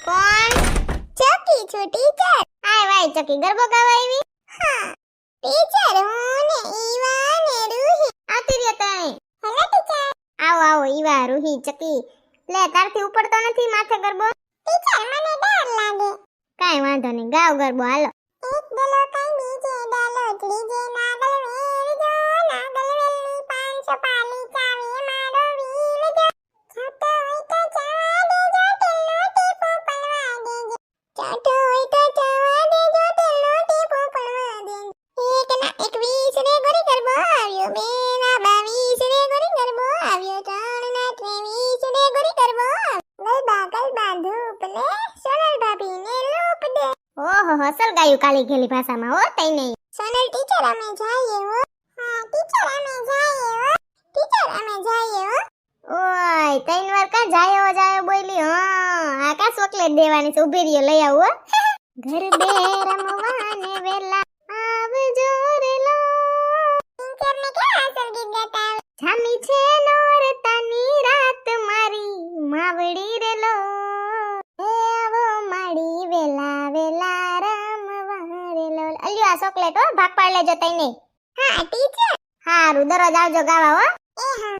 કોણ? ચકી છું ટીચર. હાય વાય ચકી, ગરબો ગાવા આવી? હા ટીચર, હું ને ઈવા ને રૂહી આતી રહ્યા તઈ. Hello teacher. આવો આવો ઈવા રૂહી ચકી. લે તારથી ઉપડતો નથી માથે ગરબો. ટીચર મને ડર લાગે. કાઈ વાંધો નહીં, ગાવ ગરબો હાલો. એક ડલો કઈ બીજે ડલો ત્રીજે નાગલ વેર જો નાગલ વેલની 500 પાલી ચાવી મારો વીર જો. છોટો હોય તો જવા દેજો ટેલનો ટીપો પડવા દેજો. છોટો હોય તો જવા દેજો ટેલનો ટીપો પડવા દેજો. એક ના 21 રે ગોરી ગરબો આવ્યો, બે ના 22 રે ગોરી ગરબો આવ્યો, ત્રણ ના 23 રે ગોરી ગરબો ગલબા ધૂપ લે સોનલ ભાભી ને લૂપ દે. ઓહો અસલ ગાયું કાલી ઘેલી ભાષામાં હો તઈ નહીં. સોનલ ટીચર અમે જઈએ હો. હા ટીચર અમે જઈએ હો. ટીચર અમે જઈએ હો. ઓય તૈન વાર કા જાયો બોલી. હા આ કા ચોકલેટ દેવાની છે, ઊભી રહ્યો લઈ આવું હો. ઘર બે રમવાને વેલા આવજો રે લો. ટીચર ને ક્યાં અસલ ગીત ગાતા આવે? જામી છે નોરતાની રાત મારી માવડી રે લો. એ આવો માડી વેલા વેલા રમવા રે લો. અલ્યો આ ચોકલેટ હો, ભાગ પાડ લેજો તઈ નહીં. હા ટીચર. હારું દરરોજ આવજો ગાવા હો. એ હા.